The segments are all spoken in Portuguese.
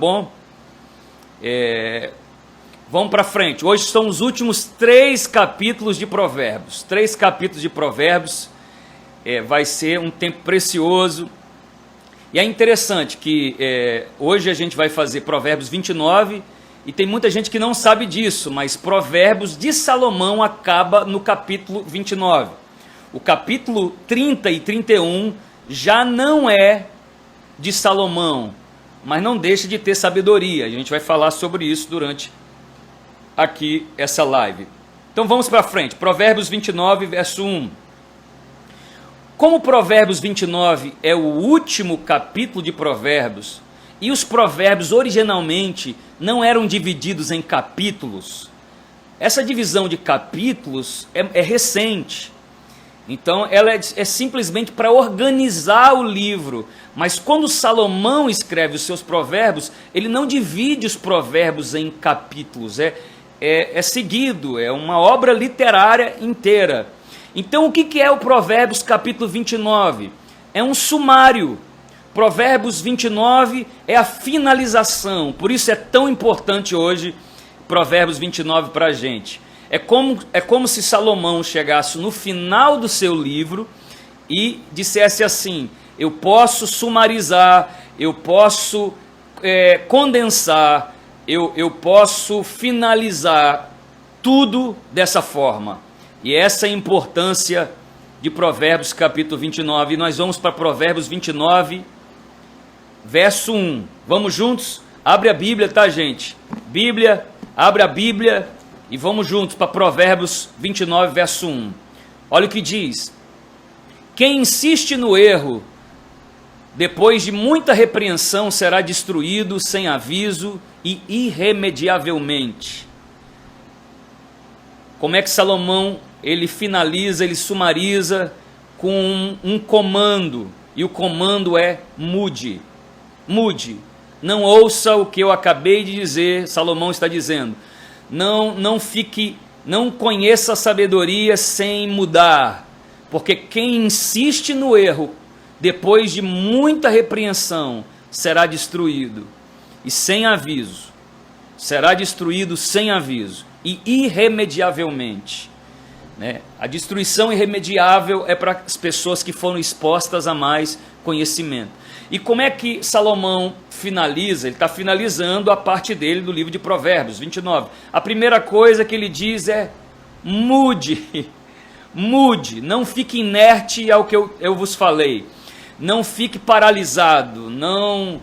Bom, vamos para frente. Hoje são os últimos 3 capítulos de Provérbios. 3 capítulos de Provérbios. Vai ser um tempo precioso. E é interessante que hoje a gente vai fazer Provérbios 29, e tem muita gente que não sabe disso, mas Provérbios de Salomão acaba no capítulo 29. O capítulo 30 e 31 já não é de Salomão, mas não deixa de ter sabedoria. A gente vai falar sobre isso durante aqui essa live. Então vamos para frente. Provérbios 29, verso 1. Como Provérbios 29 é o último capítulo de Provérbios, e os provérbios originalmente não eram divididos em capítulos, essa divisão de capítulos é recente. Então ela é simplesmente para organizar o livro. Mas quando Salomão escreve os seus provérbios, ele não divide os provérbios em capítulos, é seguido, é uma obra literária inteira. Então o que é o Provérbios capítulo 29? É um sumário. Provérbios 29 é a finalização, por isso é tão importante hoje Provérbios 29 para a gente. É como se Salomão chegasse no final do seu livro e dissesse assim: eu posso sumarizar, eu posso condensar, eu posso finalizar tudo dessa forma. E essa é a importância de Provérbios capítulo 29. E nós vamos para Provérbios 29, verso 1. Vamos juntos? Abre a Bíblia, tá, gente? Bíblia, abre a Bíblia e vamos juntos para Provérbios 29, verso 1. Olha o que diz: quem insiste no erro, depois de muita repreensão, será destruído sem aviso e irremediavelmente. Como é que Salomão ele finaliza, ele sumariza com um comando, e o comando é mude. Mude, não ouça o que eu acabei de dizer. Salomão está dizendo: não conheça a sabedoria sem mudar, porque quem insiste no erro, depois de muita repreensão, será destruído, e sem aviso, será destruído sem aviso, e irremediavelmente. A destruição irremediável é para as pessoas que foram expostas a mais conhecimento. E como é que Salomão finaliza? Ele está finalizando a parte dele do livro de Provérbios 29. A primeira coisa que ele diz é: mude, mude, não fique inerte ao que eu vos falei, não fique paralisado, não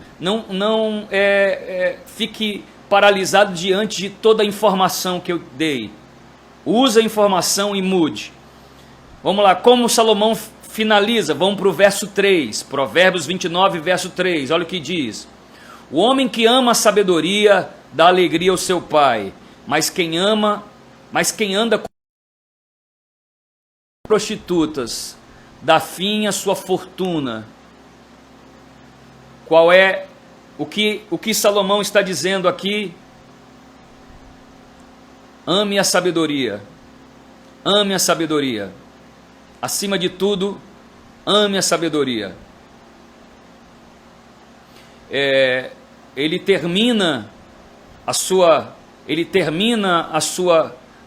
fique paralisado diante de toda a informação que eu dei. Usa a informação e mude. Vamos lá, como Salomão finaliza? Vamos para o verso 3, Provérbios 29, verso 3, olha o que diz: o homem que ama a sabedoria dá alegria ao seu pai, mas quem anda com prostitutas dá fim à sua fortuna. Qual é o que Salomão está dizendo aqui? Ame a sabedoria, ame a sabedoria, acima de tudo, ame a sabedoria. Ele termina o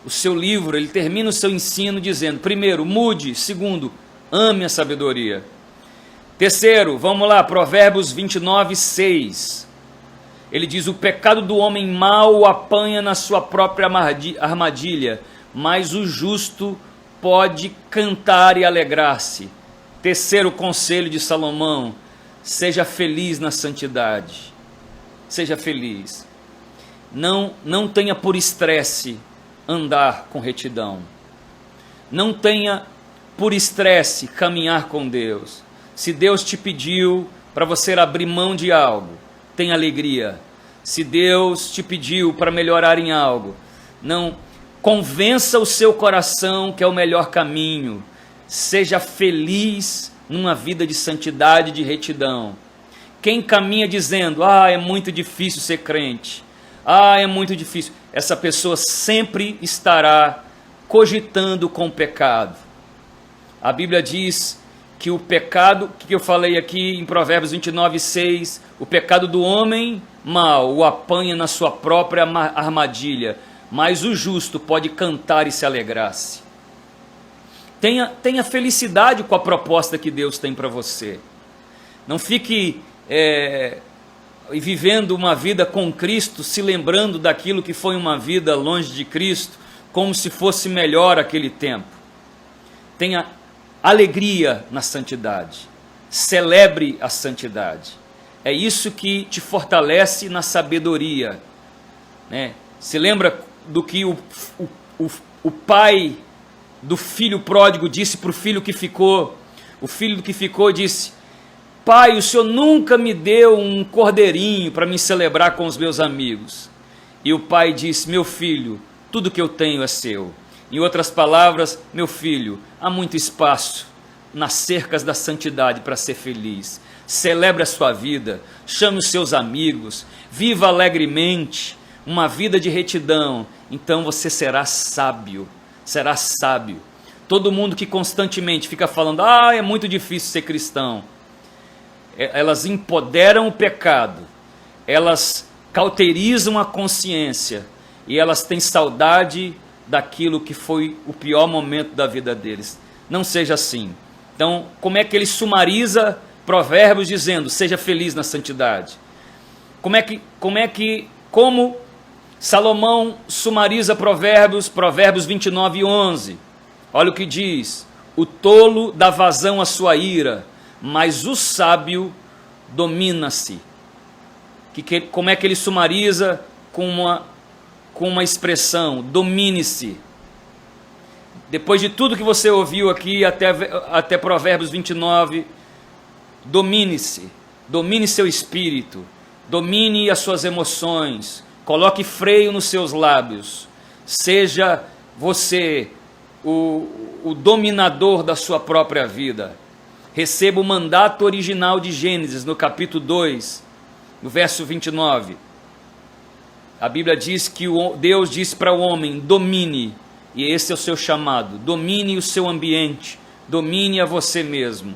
seu livro, ele termina o seu ensino dizendo: primeiro, mude; segundo, ame a sabedoria. Terceiro, vamos lá, Provérbios 29, 6. Ele diz: o pecado do homem mau o apanha na sua própria armadilha, mas o justo pode cantar e alegrar-se. Terceiro conselho de Salomão: seja feliz na santidade. Seja feliz. Não tenha por estresse andar com retidão. Não tenha por estresse caminhar com Deus. Se Deus te pediu para você abrir mão de algo, tenha alegria. Se Deus te pediu para melhorar em algo, não convença o seu coração que é o melhor caminho. Seja feliz numa vida de santidade, de retidão. Quem caminha dizendo: é muito difícil ser crente, é muito difícil, essa pessoa sempre estará cogitando com o pecado. A Bíblia diz que o pecado, que eu falei aqui em Provérbios 29:6, o pecado do homem mau o apanha na sua própria armadilha, mas o justo pode cantar e se alegrar-se. Tenha felicidade com a proposta que Deus tem para você. Não fique vivendo uma vida com Cristo, se lembrando daquilo que foi uma vida longe de Cristo, como se fosse melhor aquele tempo. Tenha alegria na santidade. Celebre a santidade. É isso que te fortalece na sabedoria, né? Se lembra do que o pai do filho pródigo disse para o filho que ficou? O filho que ficou disse: pai, o senhor nunca me deu um cordeirinho para me celebrar com os meus amigos. E o pai disse: meu filho, tudo que eu tenho é seu. Em outras palavras, meu filho, há muito espaço nas cercas da santidade para ser feliz. Celebre a sua vida, chame os seus amigos, viva alegremente uma vida de retidão. Então você será sábio, será sábio. Todo mundo que constantemente fica falando: é muito difícil ser cristão, elas empoderam o pecado, elas cauterizam a consciência e elas têm saudade daquilo que foi o pior momento da vida deles. Não seja assim. Então, como é que ele sumariza Provérbios dizendo: seja feliz na santidade? Como Salomão sumariza Provérbios 29:11? Olha o que diz: o tolo dá vazão à sua ira, mas o sábio domina-se. Como é que ele sumariza? Com uma expressão: domine-se. Depois de tudo que você ouviu aqui até Provérbios 29, domine-se, domine seu espírito, domine as suas emoções, coloque freio nos seus lábios, seja você o dominador da sua própria vida. Receba o mandato original de Gênesis, no capítulo 2, no verso 29. A Bíblia diz que Deus disse para o homem: domine, e esse é o seu chamado. Domine o seu ambiente, domine a você mesmo.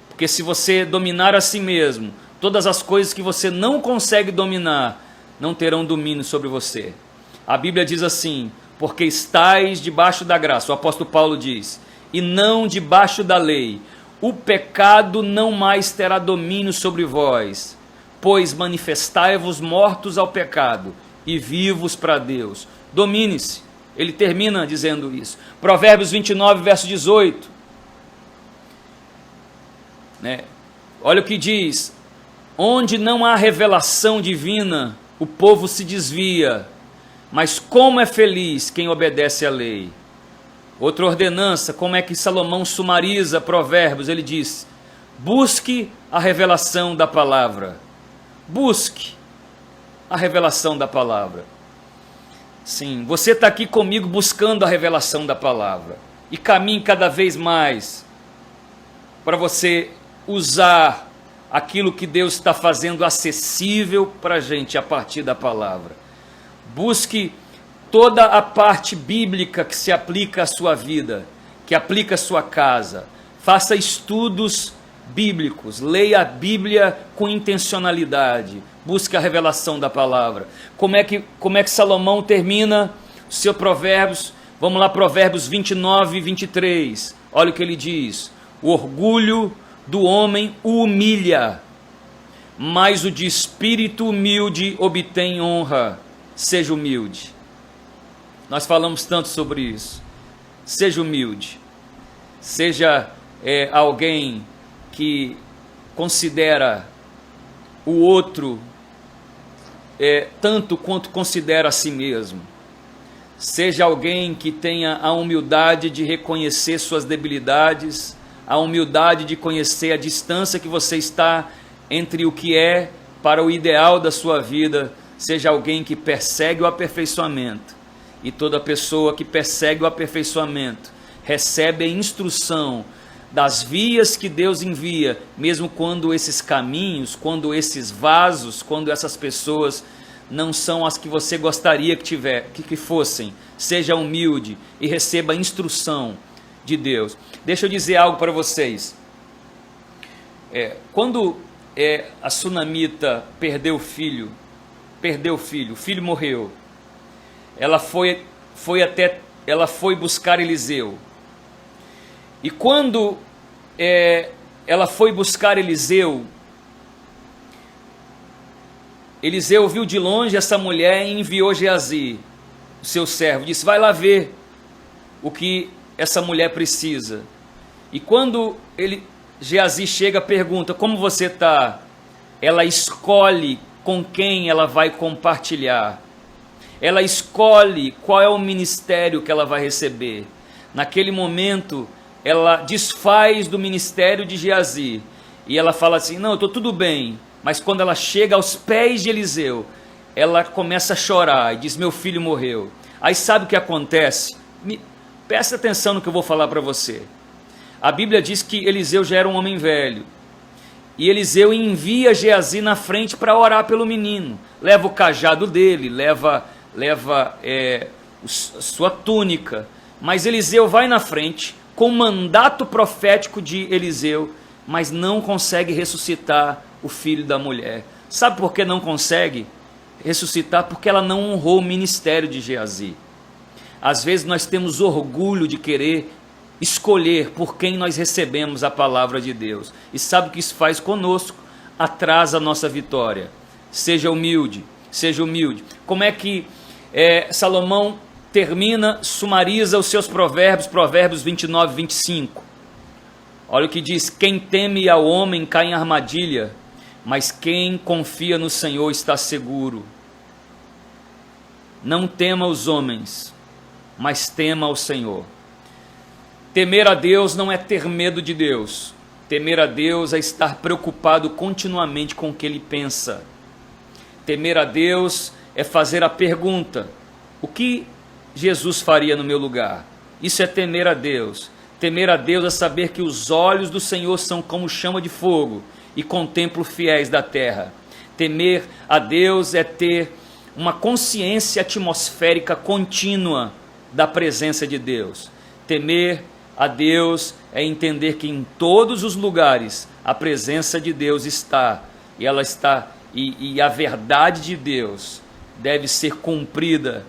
Porque se você dominar a si mesmo, todas as coisas que você não consegue dominar não terão domínio sobre você. A Bíblia diz assim: porque estais debaixo da graça, o apóstolo Paulo diz, e não debaixo da lei, o pecado não mais terá domínio sobre vós, pois manifestai-vos mortos ao pecado e vivos para Deus. Domine-se. Ele termina dizendo isso. Provérbios 29, verso 18. Olha o que diz: onde não há revelação divina, o povo se desvia, mas como é feliz quem obedece à lei. Outra ordenança, como é que Salomão sumariza Provérbios? Ele diz: busque a revelação da palavra. Busque a revelação da palavra. Sim, você está aqui comigo buscando a revelação da palavra. E caminhe cada vez mais para você usar aquilo que Deus está fazendo acessível para a gente a partir da palavra. Busque toda a parte bíblica que se aplica à sua vida, que aplica à sua casa. Faça estudos bíblicos, leia a Bíblia com intencionalidade, busque a revelação da palavra. Como é que Salomão termina o seu Provérbios? Vamos lá, Provérbios 29:23. Olha o que ele diz: o orgulho do homem o humilha, mas o de espírito humilde obtém honra. Seja humilde. Nós falamos tanto sobre isso. Seja humilde. Seja alguém que considera o outro tanto quanto considera a si mesmo. Seja alguém que tenha a humildade de reconhecer suas debilidades, a humildade de conhecer a distância que você está entre o que é para o ideal da sua vida. Seja alguém que persegue o aperfeiçoamento, e toda pessoa que persegue o aperfeiçoamento recebe a instrução das vias que Deus envia, mesmo quando esses caminhos, quando esses vasos, quando essas pessoas não são as que você gostaria que fossem. Seja humilde e receba a instrução de Deus. Deixa eu dizer algo para vocês. Quando a sunamita perdeu o filho, o filho morreu, ela foi buscar Eliseu. E quando ela foi buscar Eliseu, Eliseu viu de longe essa mulher e enviou Geazi, o seu servo, disse: vai lá ver o que essa mulher precisa. E quando Geazi chega, pergunta: como você está? Ela escolhe com quem ela vai compartilhar. Ela escolhe qual é o ministério que ela vai receber. Naquele momento, ela desfaz do ministério de Geazi. E ela fala assim: não, eu estou tudo bem. Mas quando ela chega aos pés de Eliseu, ela começa a chorar e diz: meu filho morreu. Aí sabe o que acontece? Presta atenção no que eu vou falar para você. A Bíblia diz que Eliseu já era um homem velho. E Eliseu envia Geazi na frente para orar pelo menino. Leva o cajado dele, leva sua túnica. Mas Eliseu vai na frente com o mandato profético de Eliseu, mas não consegue ressuscitar o filho da mulher. Sabe por que não consegue ressuscitar? Porque ela não honrou o ministério de Geazi. Às vezes nós temos orgulho de querer escolher por quem nós recebemos a palavra de Deus. E sabe o que isso faz conosco? Atrasa a nossa vitória. Seja humilde, seja humilde. Como é que Salomão sumariza os seus provérbios 29, 25. Olha o que diz: quem teme ao homem cai em armadilha, mas quem confia no Senhor está seguro. Não tema os homens, mas tema ao Senhor. Temer a Deus não é ter medo de Deus. Temer a Deus é estar preocupado continuamente com o que Ele pensa. Temer a Deus é fazer a pergunta: o que Jesus faria no meu lugar? Isso é temer a Deus. Temer a Deus é saber que os olhos do Senhor são como chama de fogo e contemplam os fiéis da terra. Temer a Deus é ter uma consciência atmosférica contínua da presença de Deus. Temer a Deus é entender que em todos os lugares a presença de Deus está, e ela está, e a verdade de Deus deve ser cumprida,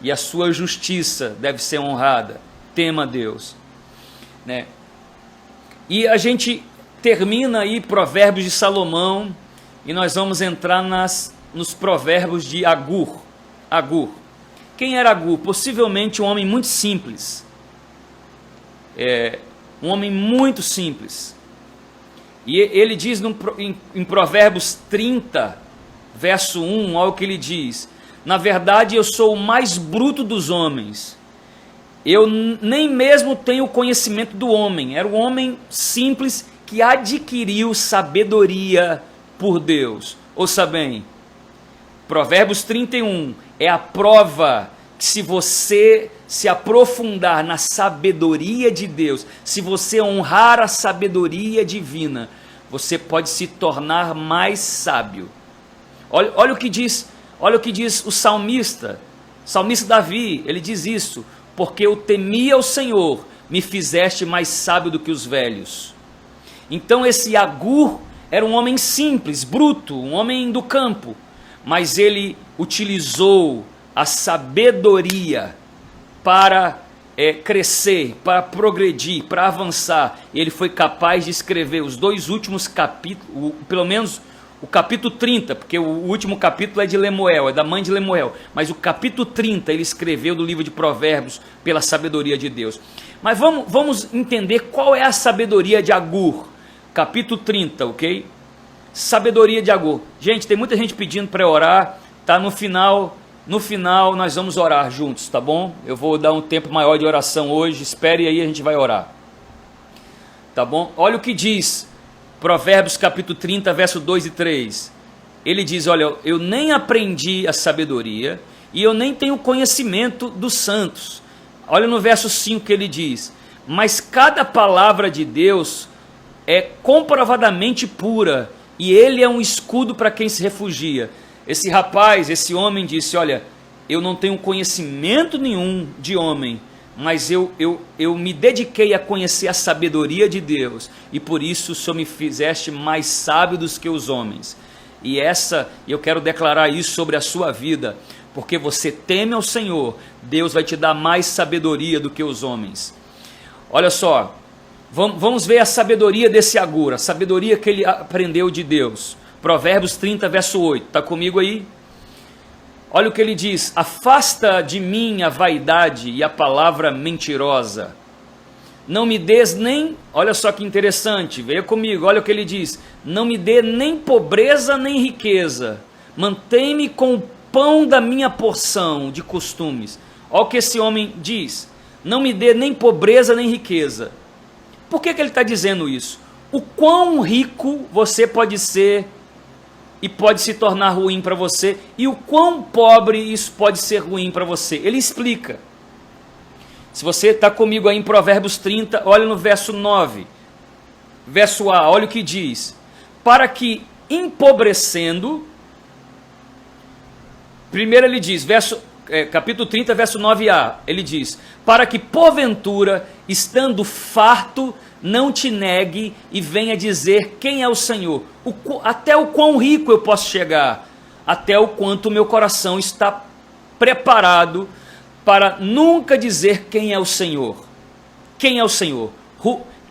e a sua justiça deve ser honrada. Tema a Deus, né? E a gente termina aí Provérbios de Salomão, e nós vamos entrar nos provérbios de Agur. Quem era Agur? Possivelmente um homem muito simples. Um homem muito simples. E ele diz em Provérbios 30, verso 1, olha o que ele diz: na verdade eu sou o mais bruto dos homens, eu nem mesmo tenho o conhecimento do homem. Era um homem simples que adquiriu sabedoria por Deus. Ouça bem, Provérbios 31 é a prova que se você se aprofundar na sabedoria de Deus, se você honrar a sabedoria divina, você pode se tornar mais sábio. Olha o que diz o salmista Davi. Ele diz isso: porque eu temia o Senhor, me fizeste mais sábio do que os velhos. Então esse Agur era um homem simples, bruto, um homem do campo, mas ele utilizou a sabedoria para crescer, para progredir, para avançar. Ele foi capaz de escrever os 2 últimos capítulos, pelo menos o capítulo 30, porque o último capítulo é de Lemuel, é da mãe de Lemuel, mas o capítulo 30 ele escreveu do livro de Provérbios pela sabedoria de Deus. Mas vamos entender qual é a sabedoria de Agur. Capítulo 30, ok? Sabedoria de Agur. Gente, tem muita gente pedindo para orar, tá no final nós vamos orar juntos, tá bom? Eu vou dar um tempo maior de oração hoje, espere aí, a gente vai orar, tá bom? Olha o que diz Provérbios capítulo 30, verso 2 e 3. Ele diz: olha, eu nem aprendi a sabedoria e eu nem tenho conhecimento dos santos. Olha no verso 5 que ele diz: mas cada palavra de Deus é comprovadamente pura, e ele é um escudo para quem se refugia. Esse homem disse: olha, eu não tenho conhecimento nenhum de homem, mas eu me dediquei a conhecer a sabedoria de Deus, e por isso o Senhor me fizeste mais sábio dos que os homens. E eu quero declarar isso sobre a sua vida, porque você teme ao Senhor, Deus vai te dar mais sabedoria do que os homens. Olha só, vamos ver a sabedoria desse Agur, a sabedoria que ele aprendeu de Deus. Provérbios 30, verso 8, está comigo aí? Olha o que ele diz: afasta de mim a vaidade e a palavra mentirosa. Não me des nem, olha só que interessante, veja comigo, olha o que ele diz: não me dê nem pobreza nem riqueza, mantém-me com o pão da minha porção de costumes. Olha o que esse homem diz: não me dê nem pobreza nem riqueza. Por que ele está dizendo isso? O quão rico você pode ser e pode se tornar ruim para você, e o quão pobre isso pode ser ruim para você. Ele explica. Se você está comigo aí em Provérbios 30, olha no verso 9, verso A, olha o que diz: para que empobrecendo, primeiro ele diz, capítulo 30, verso 9a, ele diz: para que porventura, estando farto, não te negue e venha dizer quem é o Senhor. Até o quão rico eu posso chegar, até o quanto o meu coração está preparado para nunca dizer quem é o Senhor. Quem é o Senhor?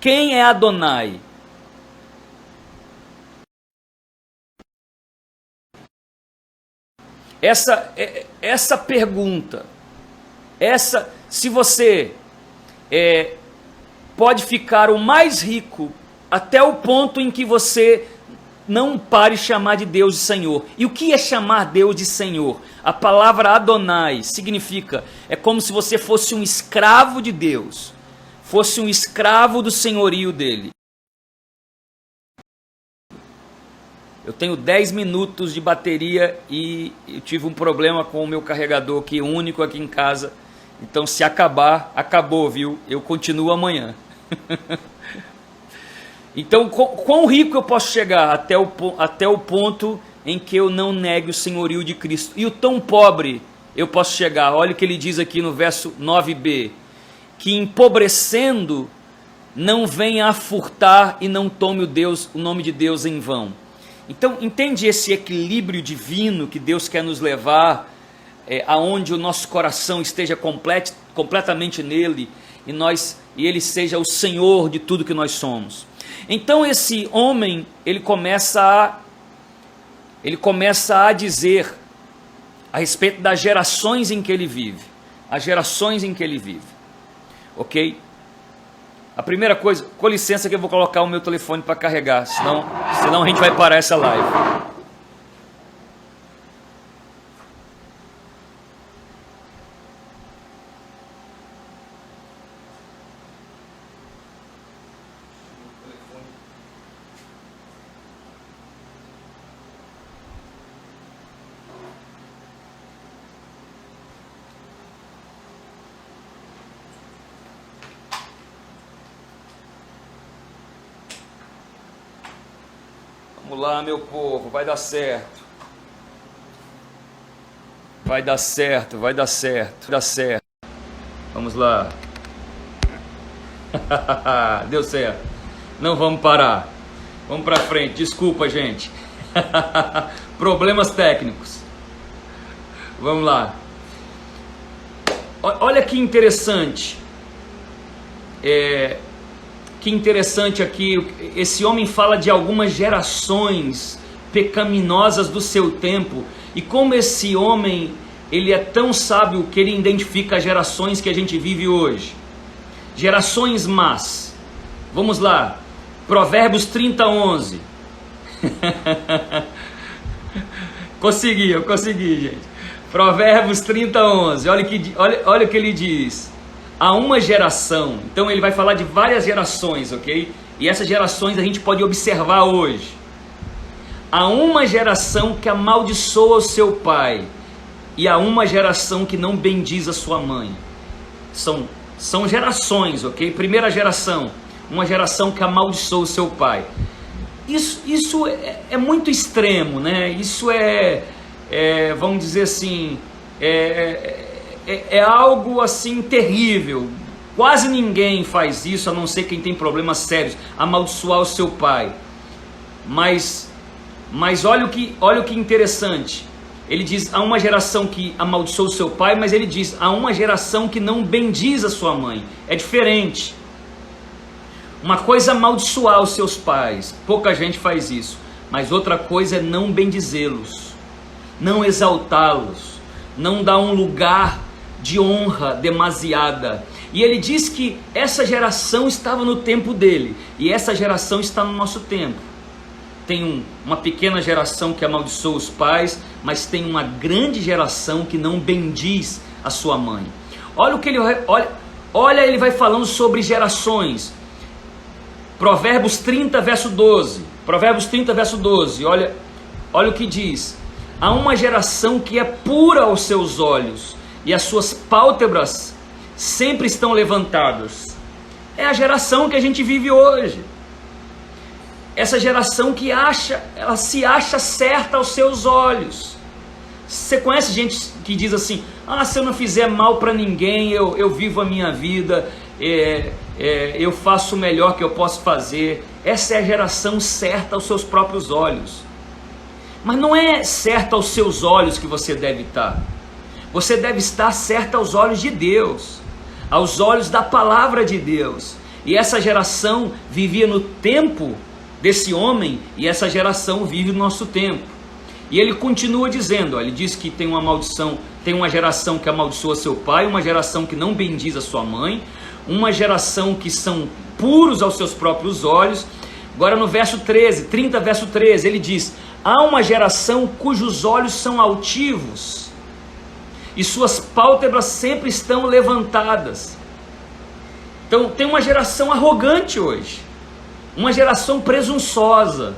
Quem é Adonai? Essa pergunta, se você pode ficar o mais rico até o ponto em que você não pare de chamar de Deus de Senhor. E o que é chamar Deus de Senhor? A palavra Adonai significa, é como se você fosse um escravo de Deus, fosse um escravo do senhorio dele. Eu tenho 10 minutos de bateria e eu tive um problema com o meu carregador, que é único aqui em casa. Então, se acabar, acabou, viu? Eu continuo amanhã. Então, quão rico eu posso chegar até o ponto em que eu não negue o senhorio de Cristo? E o tão pobre eu posso chegar? Olha o que ele diz aqui no verso 9b: que empobrecendo não venha a furtar e não tome o nome de Deus em vão. Então, entende esse equilíbrio divino que Deus quer nos levar, aonde o nosso coração esteja completamente nele, e ele seja o Senhor de tudo que nós somos. Então esse homem, ele começa a dizer a respeito das gerações em que ele vive, ok? A primeira coisa, com licença que eu vou colocar o meu telefone para carregar, senão a gente vai parar essa live. Vamos lá, meu povo, vai dar certo. Vai dar certo. Vamos lá. Deu certo. Não vamos parar. Vamos para frente. Desculpa, gente. Problemas técnicos. Vamos lá. Olha que interessante. Que interessante aqui, esse homem fala de algumas gerações pecaminosas do seu tempo, e como esse homem, ele é tão sábio que ele identifica as gerações que a gente vive hoje, gerações más. Vamos lá, Provérbios 30, 11. Eu consegui, gente. Provérbios 30, 11, olha o que ele diz. Há uma geração, então ele vai falar de várias gerações, ok? E essas gerações a gente pode observar hoje. Há uma geração que amaldiçoa o seu pai, e há uma geração que não bendiz a sua mãe. São gerações, ok? Primeira geração, uma geração que amaldiçoa o seu pai. Isso é muito extremo, né? Isso vamos dizer assim, é algo assim terrível. Quase ninguém faz isso, a não ser quem tem problemas sérios, amaldiçoar o seu pai. Mas olha o que interessante. Ele diz, há uma geração que amaldiçoa o seu pai, mas ele diz, há uma geração que não bendiz a sua mãe. É diferente. Uma coisa é amaldiçoar os seus pais, pouca gente faz isso. Mas outra coisa é não bendizê-los, não exaltá-los, não dar um lugar de honra demasiada. E ele diz que essa geração estava no tempo dele, e essa geração está no nosso tempo. Tem uma pequena geração que amaldiçoa os pais, mas tem uma grande geração que não bendiz a sua mãe. Olha o que ele vai falando sobre gerações. Provérbios 30, verso 12. Provérbios 30, verso 12. Olha o que diz. Há uma geração que é pura aos seus olhos, e as suas pálpebras sempre estão levantadas. É a geração que a gente vive hoje. Essa geração que ela se acha certa aos seus olhos. Você conhece gente que diz assim, se eu não fizer mal para ninguém, eu vivo a minha vida, eu faço o melhor que eu posso fazer. Essa é a geração certa aos seus próprios olhos. Mas não é certa aos seus olhos que você deve estar. Você deve estar certa aos olhos de Deus, aos olhos da palavra de Deus. E essa geração vivia no tempo desse homem, e essa geração vive no nosso tempo. E ele continua dizendo, ele diz que tem uma maldição, tem uma geração que amaldiçoa seu pai, uma geração que não bendiz a sua mãe, uma geração que são puros aos seus próprios olhos. Agora no verso 13, 30 verso 13, ele diz, há uma geração cujos olhos são altivos, e suas pálpebras sempre estão levantadas. Então tem uma geração arrogante hoje, uma geração presunçosa,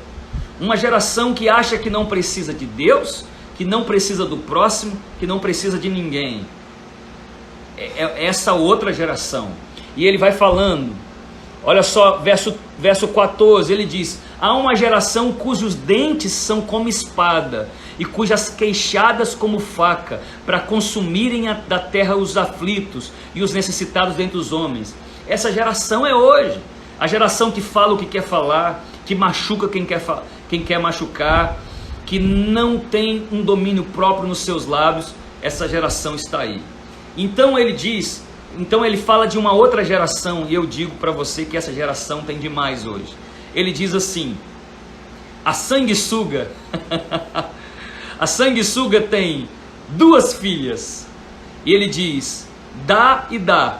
uma geração que acha que não precisa de Deus, que não precisa do próximo, que não precisa de ninguém. É essa outra geração. E ele vai falando, olha só, verso 14, ele diz, há uma geração cujos dentes são como espada, e cujas queixadas como faca, para consumirem da terra os aflitos e os necessitados dentre os homens. Essa geração é hoje, a geração que fala o que quer falar, que machuca quem quer machucar, que não tem um domínio próprio nos seus lábios. Essa geração está aí. Então ele fala de uma outra geração, e eu digo para você que essa geração tem demais hoje. Ele diz assim, a sanguessuga, a sanguessuga tem 2 filhas, e ele diz, dá e dá,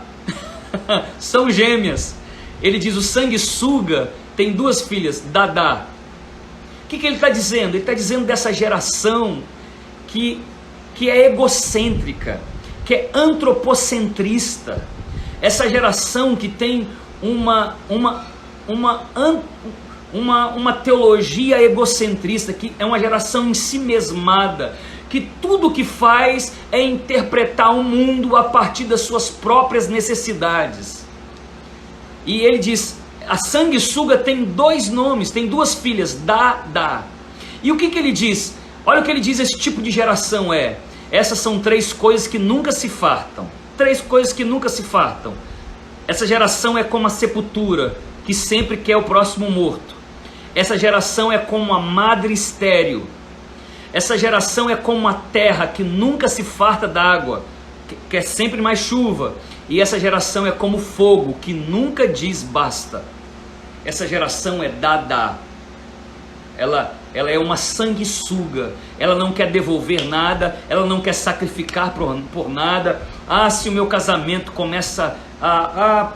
são gêmeas. Ele diz, o sanguessuga tem 2 filhas, dá. O que ele está dizendo? Ele está dizendo dessa geração que é egocêntrica, que é antropocentrista. Essa geração que tem uma teologia egocentrista, que é uma geração em si mesmada, que tudo que faz é interpretar o mundo a partir das suas próprias necessidades. E ele diz, a sanguessuga tem 2 nomes, tem 2 filhas, dá. E o que ele diz? Olha o que ele diz, esse tipo de geração essas são 3 coisas que nunca se fartam. 3 coisas que nunca se fartam. Essa geração é como a sepultura, que sempre quer o próximo morto. Essa geração é como a madre estéril. Essa geração é como a terra que nunca se farta d'água, que quer sempre mais chuva. E essa geração é como fogo, que nunca diz basta. Essa geração é dá. Ela é uma sanguessuga, ela não quer devolver nada, ela não quer sacrificar por nada. Se o meu casamento começa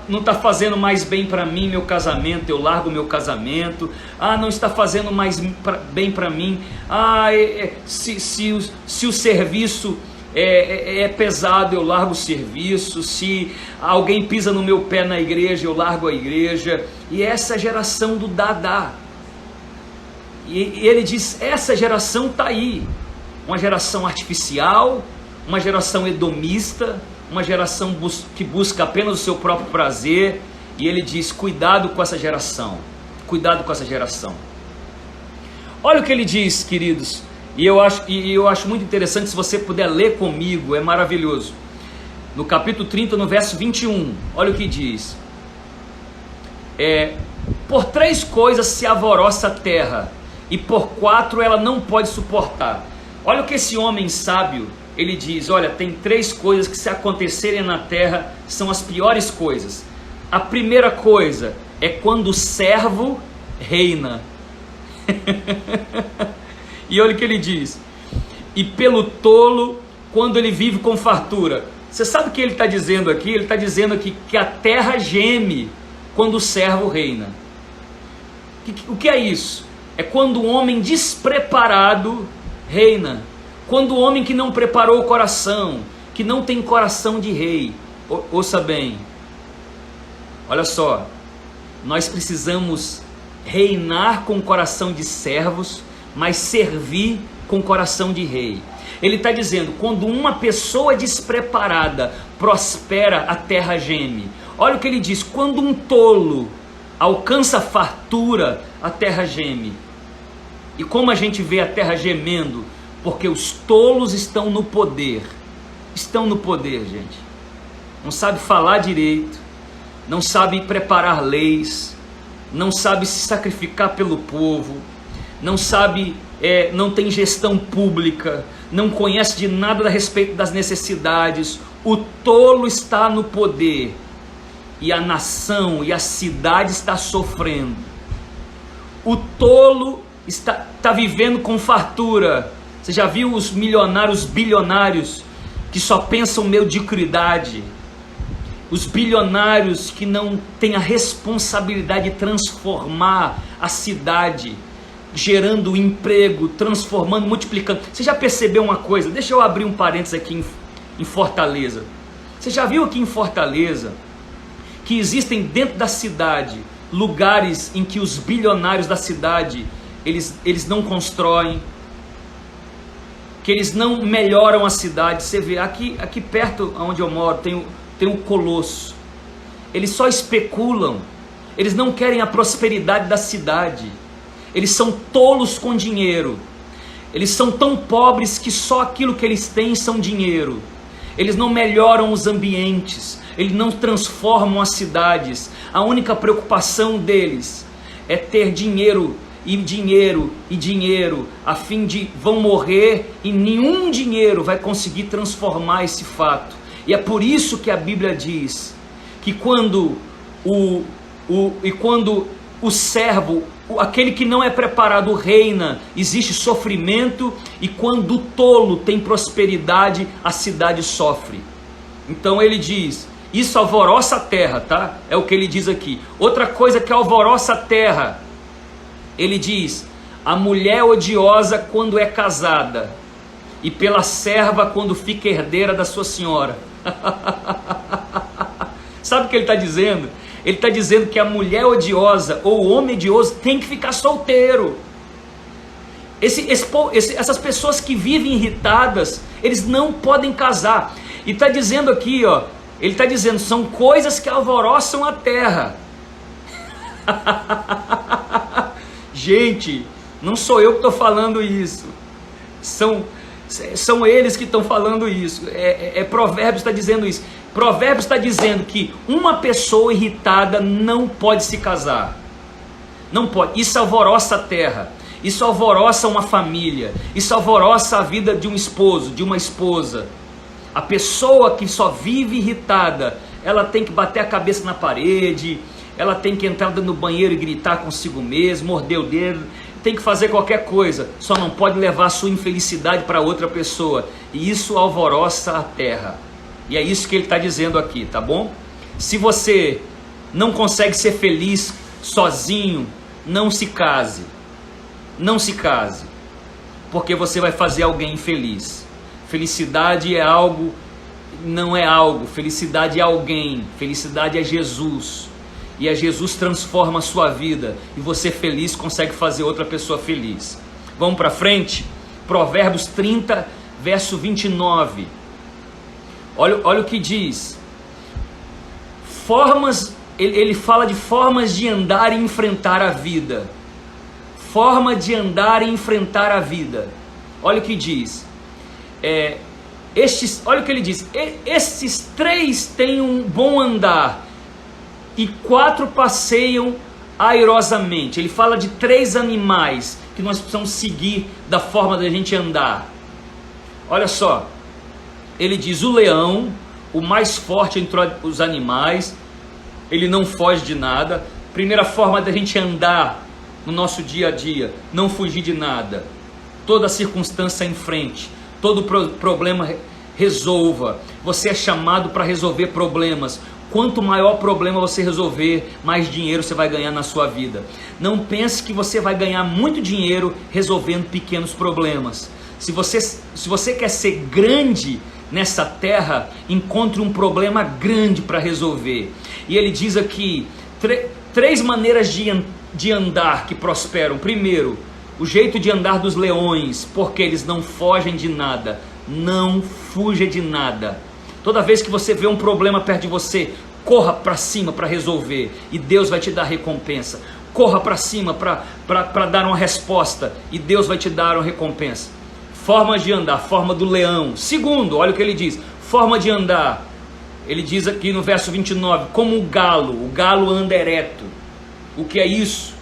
não está fazendo mais bem para mim meu casamento, eu largo meu casamento. Não está fazendo mais bem para mim. Se o serviço é pesado, eu largo o serviço. Se alguém pisa no meu pé na igreja, eu largo a igreja. E essa geração do dá. E ele diz, essa geração está aí, uma geração artificial, uma geração hedonista, uma geração que busca apenas o seu próprio prazer. E ele diz, cuidado com essa geração, cuidado com essa geração. Olha o que ele diz, queridos, e eu acho muito interessante, se você puder ler comigo, é maravilhoso. no capítulo 30, no verso 21, olha o que diz. Por 3 coisas se alvoroça a terra, e por 4 ela não pode suportar. Olha o que esse homem sábio, ele diz, olha, tem 3 coisas que se acontecerem na terra, são as piores coisas. A primeira coisa é quando o servo reina. E olha o que ele diz, e pelo tolo, quando ele vive com fartura. Você sabe o que ele está dizendo aqui? Ele está dizendo aqui que a terra geme quando o servo reina. O que é isso? É quando o homem despreparado reina. Quando o homem que não preparou o coração, que não tem coração de rei. Ouça bem, olha só, nós precisamos reinar com coração de servos, mas servir com coração de rei. Ele está dizendo, quando uma pessoa despreparada prospera, a terra geme. Olha o que ele diz, quando um tolo alcança fartura, a terra geme. E como a gente vê a terra gemendo? Porque os tolos estão no poder. Estão no poder, gente. Não sabe falar direito, não sabe preparar leis, não sabe se sacrificar pelo povo, não sabe, não tem gestão pública, não conhece de nada a respeito das necessidades. O tolo está no poder e a nação e a cidade está sofrendo. O tolo está vivendo com fartura. Você já viu os milionários, os bilionários que só pensam mediocridade? Os bilionários que não têm a responsabilidade de transformar a cidade, gerando emprego, transformando, multiplicando. Você já percebeu uma coisa? Deixa eu abrir um parênteses aqui em Fortaleza. Você já viu aqui em Fortaleza que existem dentro da cidade lugares em que os bilionários da cidade eles não constroem, que eles não melhoram a cidade? Você vê aqui perto onde eu moro tem um Colosso. Eles só especulam, eles não querem a prosperidade da cidade. Eles são tolos com dinheiro. Eles são tão pobres que só aquilo que eles têm são dinheiro. Eles não melhoram os ambientes, eles não transformam as cidades. A única preocupação deles é ter dinheiro e dinheiro e dinheiro, a fim de vão morrer e nenhum dinheiro vai conseguir transformar esse fato. E é por isso que a Bíblia diz que quando o servo, aquele que não é preparado reina, existe sofrimento, e quando o tolo tem prosperidade, a cidade sofre. Então ele diz, isso alvoroça a terra, tá? É o que ele diz aqui. Outra coisa que alvoroça a terra, ele diz, a mulher odiosa quando é casada, e pela serva quando fica herdeira da sua senhora. Sabe o que ele está dizendo? Ele está dizendo que a mulher odiosa ou o homem odioso tem que ficar solteiro. Essas pessoas que vivem irritadas, eles não podem casar. E está dizendo aqui, ó, ele está dizendo, são coisas que alvoroçam a terra. Gente, não sou eu que estou falando isso. São eles que estão falando isso. Provérbios está dizendo isso. Provérbios está dizendo que uma pessoa irritada não pode se casar. Não pode. Isso alvoroça a terra. Isso alvoroça uma família. Isso alvoroça a vida de um esposo, de uma esposa. A pessoa que só vive irritada, ela tem que bater a cabeça na parede, ela tem que entrar no banheiro e gritar consigo mesmo, morder o dedo, tem que fazer qualquer coisa, só não pode levar a sua infelicidade para outra pessoa. E isso alvoroça a terra. E é isso que ele está dizendo aqui, tá bom? Se você não consegue ser feliz sozinho, não se case. Não se case, porque você vai fazer alguém infeliz. Felicidade é algo, não é algo. Felicidade é alguém. Felicidade é Jesus. E a Jesus transforma a sua vida. E você feliz consegue fazer outra pessoa feliz. Vamos para frente? Provérbios 30, verso 29. Olha o que diz. Ele fala de formas de andar e enfrentar a vida. Forma de andar e enfrentar a vida. Olha o que diz. olha o que ele diz: estes 3 têm um bom andar e 4 passeiam airosamente. Ele fala de 3 animais que nós precisamos seguir da forma da gente andar. Olha só, ele diz: o leão, o mais forte entre os animais, ele não foge de nada. Primeira forma da gente andar no nosso dia a dia: não fugir de nada. Toda circunstância em frente, todo problema resolva. Você é chamado para resolver problemas. Quanto maior problema você resolver, mais dinheiro você vai ganhar na sua vida. Não pense que você vai ganhar muito dinheiro resolvendo pequenos problemas. Se você quer ser grande nessa terra, encontre um problema grande para resolver. E ele diz aqui 3 maneiras de andar que prosperam. Primeiro, o jeito de andar dos leões, porque eles não fogem de nada. Não fuja de nada. Toda vez que você vê um problema perto de você, corra para cima para resolver, e Deus vai te dar recompensa. Corra para cima para dar uma resposta, e Deus vai te dar uma recompensa. Formas de andar, forma do leão. Segundo, olha o que ele diz, forma de andar. Ele diz aqui no verso 29, como o galo anda ereto. O que é isso?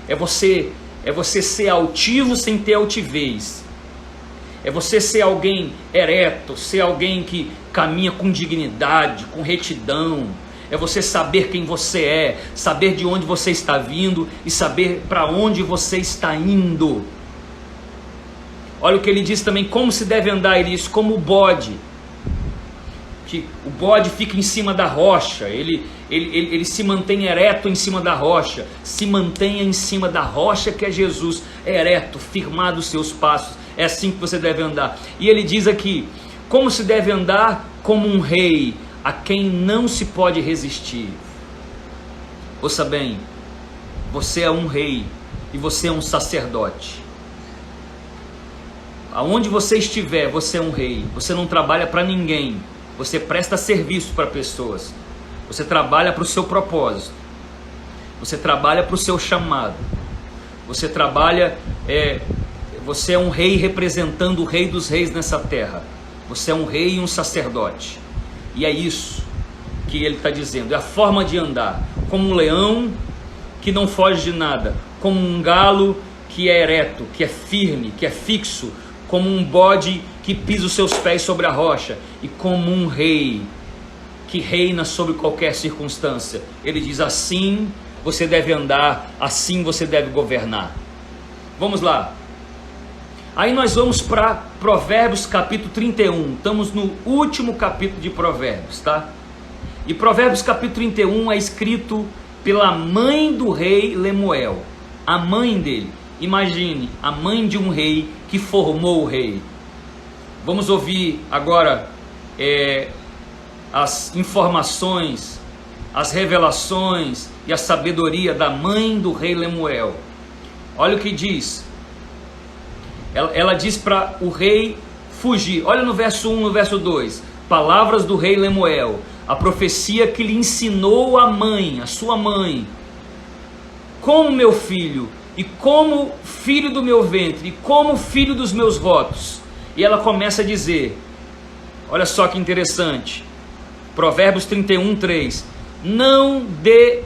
É você ser altivo sem ter altivez. É você ser alguém ereto, ser alguém que caminha com dignidade, com retidão. É você saber quem você é, saber de onde você está vindo e saber para onde você está indo. Olha o que ele diz também, como se deve andar. Ele diz, como o bode. Que o bode fica em cima da rocha, ele se mantém ereto em cima da rocha. Se mantenha em cima da rocha que é Jesus, ereto, firmado os seus passos. É assim que você deve andar. E ele diz aqui, como se deve andar? Como um rei, a quem não se pode resistir. Ouça bem, você é um rei e você é um sacerdote. Aonde você estiver, você é um rei. Você não trabalha para ninguém, você presta serviço para pessoas. Você trabalha para o seu propósito. Você trabalha para o seu chamado. Você trabalha... Você é um rei representando o rei dos reis nessa terra. Você é um rei e um sacerdote. E é isso que ele está dizendo. É a forma de andar. Como um leão que não foge de nada. Como um galo que é ereto, que é firme, que é fixo. Como um bode que pisa os seus pés sobre a rocha. E como um rei que reina sobre qualquer circunstância. Ele diz, assim você deve andar, assim você deve governar. Vamos lá. Aí nós vamos para Provérbios capítulo 31, estamos no último capítulo de Provérbios, tá? E Provérbios capítulo 31 é escrito pela mãe do rei Lemuel, a mãe dele. Imagine, a mãe de um rei que formou o rei. Vamos ouvir agora as informações, as revelações e a sabedoria da mãe do rei Lemuel. Olha o que diz. Ela diz para o rei fugir. Olha no verso 1, no verso 2. Palavras do rei Lemuel. A profecia que lhe ensinou a mãe, a sua mãe. Como meu filho, e como filho do meu ventre, e como filho dos meus votos. E ela começa a dizer, olha só que interessante. Provérbios 31, 3. Não dê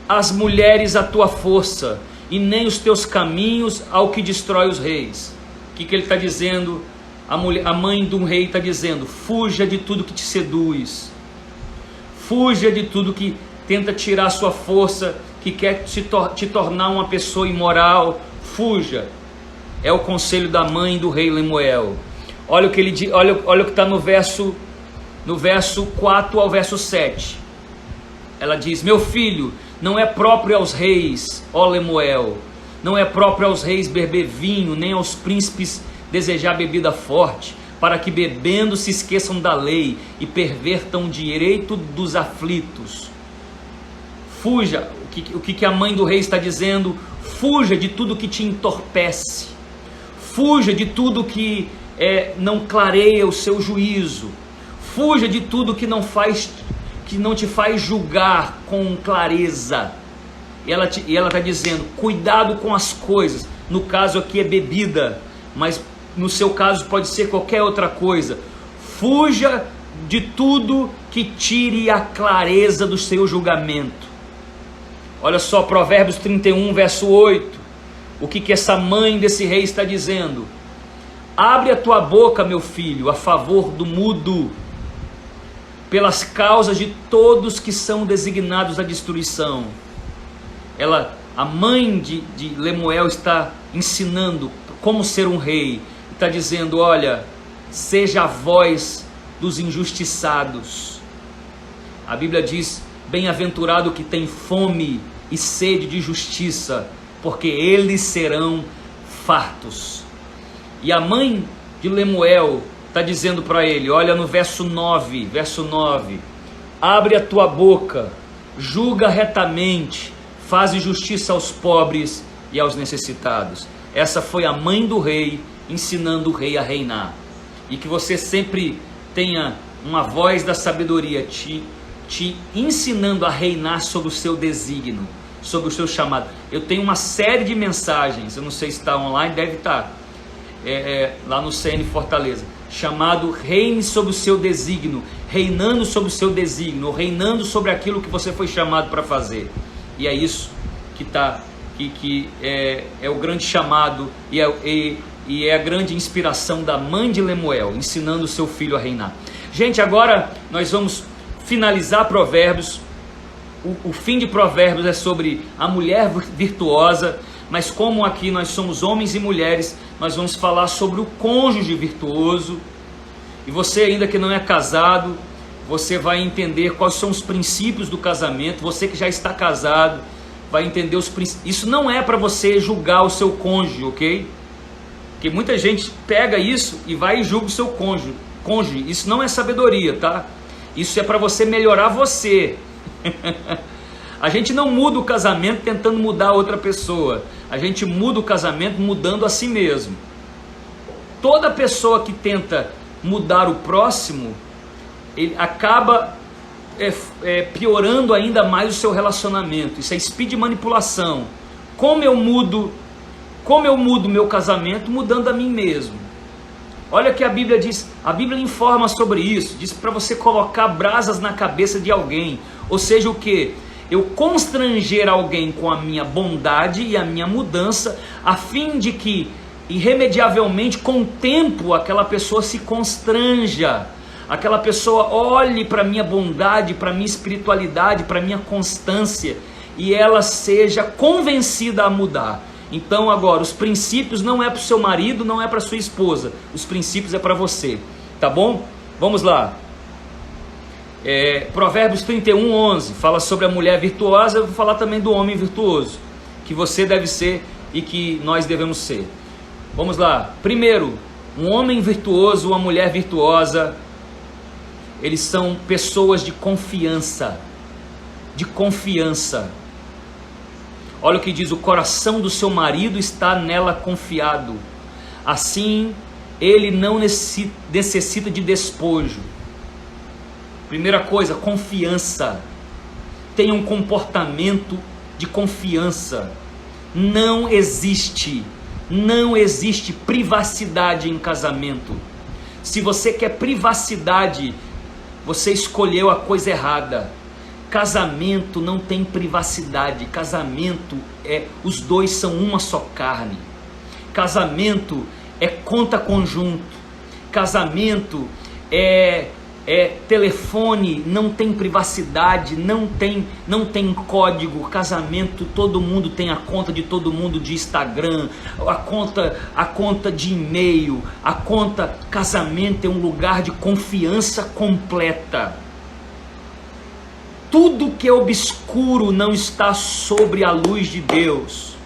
às mulheres a tua força, e nem os teus caminhos ao que destrói os reis. O que ele está dizendo? A mãe de um rei está dizendo, fuja de tudo que te seduz, fuja de tudo que tenta tirar a sua força, que quer te tornar uma pessoa imoral. Fuja. É o conselho da mãe do rei Lemuel. Olha o que ele diz, olha o que está no verso 4 ao verso 7. Ela diz, meu filho, não é próprio aos reis, ó Lemuel, não é próprio aos reis beber vinho, nem aos príncipes desejar bebida forte, para que bebendo se esqueçam da lei e pervertam o direito dos aflitos. Fuja, o que a mãe do rei está dizendo? Fuja de tudo que te entorpece, fuja de tudo que não clareia o seu juízo, fuja de tudo que não te faz julgar com clareza. E ela está dizendo, cuidado com as coisas. No caso aqui é bebida, mas no seu caso pode ser qualquer outra coisa. fuja de tudo que tire a clareza do seu julgamento. Olha só, Provérbios 31, verso 8, o que essa mãe desse rei está dizendo: abre a tua boca, meu filho, a favor do mudo, pelas causas de todos que são designados à destruição. A mãe de Lemuel está ensinando como ser um rei, está dizendo: olha, seja a voz dos injustiçados. A Bíblia diz: bem-aventurado que tem fome e sede de justiça, porque eles serão fartos. E a mãe de Lemuel está dizendo para ele, olha no verso 9, abre a tua boca, julga retamente, faz justiça aos pobres e aos necessitados. Essa foi a mãe do rei ensinando o rei a reinar. E que você sempre tenha uma voz da sabedoria te ensinando a reinar sobre o seu desígnio, sobre o seu chamado. Eu tenho uma série de mensagens, eu não sei se está online, deve estar, lá no CN Fortaleza, chamado Reine sobre o seu desígnio, reinando sobre o seu desígnio, reinando sobre aquilo que você foi chamado para fazer. E é isso que é o grande chamado e é a grande inspiração da mãe de Lemuel, ensinando o seu filho a reinar. Gente, agora nós vamos finalizar Provérbios. O fim de Provérbios é sobre a mulher virtuosa, mas como aqui nós somos homens e mulheres, nós vamos falar sobre o cônjuge virtuoso. E você ainda que não é casado, você vai entender quais são os princípios do casamento. Você que já está casado vai entender os princípios. Isso não é para você julgar o seu cônjuge, ok? Porque muita gente pega isso e vai e julga o seu cônjuge. Isso não é sabedoria, tá? Isso é para você melhorar você. A gente não muda o casamento tentando mudar outra pessoa. A gente muda o casamento mudando a si mesmo. Toda pessoa que tenta mudar o próximo, ele acaba piorando ainda mais o seu relacionamento. Isso é speed manipulação. Como eu mudo meu casamento? Mudando a mim mesmo. Olha o que a Bíblia diz, a Bíblia informa sobre isso, diz para você colocar brasas na cabeça de alguém, ou seja, o que? Eu constranger alguém com a minha bondade e a minha mudança, a fim de que, irremediavelmente, com o tempo, aquela pessoa se constranja, aquela pessoa olhe para a minha bondade, para a minha espiritualidade, para a minha constância, e ela seja convencida a mudar. Então agora, os princípios não é para o seu marido, não é para sua esposa, os princípios é para você, tá bom? Vamos lá. Provérbios 31, 11, fala sobre a mulher virtuosa. Eu vou falar também do homem virtuoso, que você deve ser e que nós devemos ser. Vamos lá. Primeiro, um homem virtuoso, uma mulher virtuosa, eles são pessoas de confiança, Olha o que diz: o coração do seu marido está nela confiado, assim ele não necessita de despojo. Primeira coisa, confiança. Tenha um comportamento de confiança. Não existe privacidade em casamento. Se você quer privacidade, você escolheu a coisa errada. Casamento não tem privacidade. Casamento os dois são uma só carne. Casamento é conta conjunto. Casamento é telefone, não tem privacidade, não tem código. Casamento, todo mundo tem a conta de todo mundo de Instagram, a conta de e-mail, casamento é um lugar de confiança completa. Tudo que é obscuro não está sobre a luz de Deus.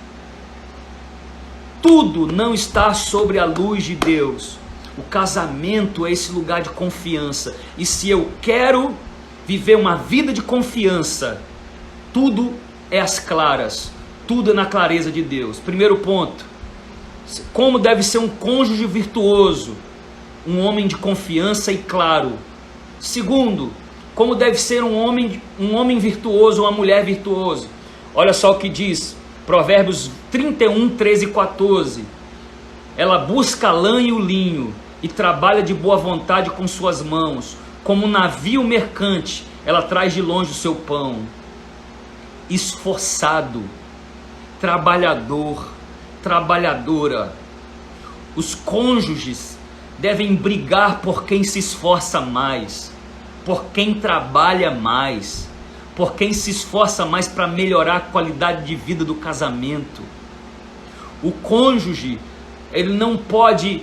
Tudo não está sobre a luz de Deus. O casamento é esse lugar de confiança. E se eu quero viver uma vida de confiança, tudo é às claras, tudo é na clareza de Deus. Primeiro ponto: como deve ser um cônjuge virtuoso? Um homem de confiança e claro. Segundo, como deve ser um homem virtuoso, uma mulher virtuosa? Olha só o que diz Provérbios 31, 13 e 14. Ela busca a lã e o linho, e trabalha de boa vontade com suas mãos. Como um navio mercante, ela traz de longe o seu pão. Esforçado, trabalhador, trabalhadora. Os cônjuges devem brigar por quem se esforça mais, por quem trabalha mais, por quem se esforça mais para melhorar a qualidade de vida do casamento. O cônjuge, ele não pode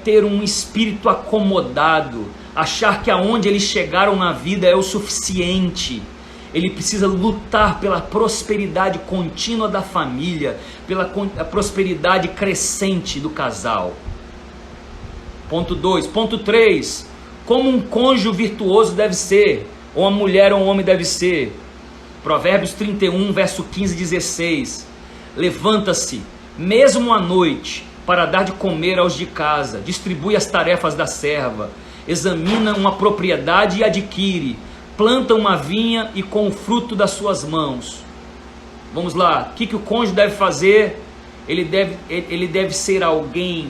ter um espírito acomodado, achar que aonde eles chegaram na vida é o suficiente. Ele precisa lutar pela prosperidade contínua da família, pela prosperidade crescente do casal. Ponto 2. Ponto 3. Como um cônjuge virtuoso deve ser, ou uma mulher ou um homem deve ser. Provérbios 31, verso 15 e 16. Levanta-se, mesmo à noite, para dar de comer aos de casa, distribui as tarefas da serva, examina uma propriedade e adquire, planta uma vinha e com o fruto das suas mãos. Vamos lá, o que o cônjuge deve fazer? Ele deve ser alguém,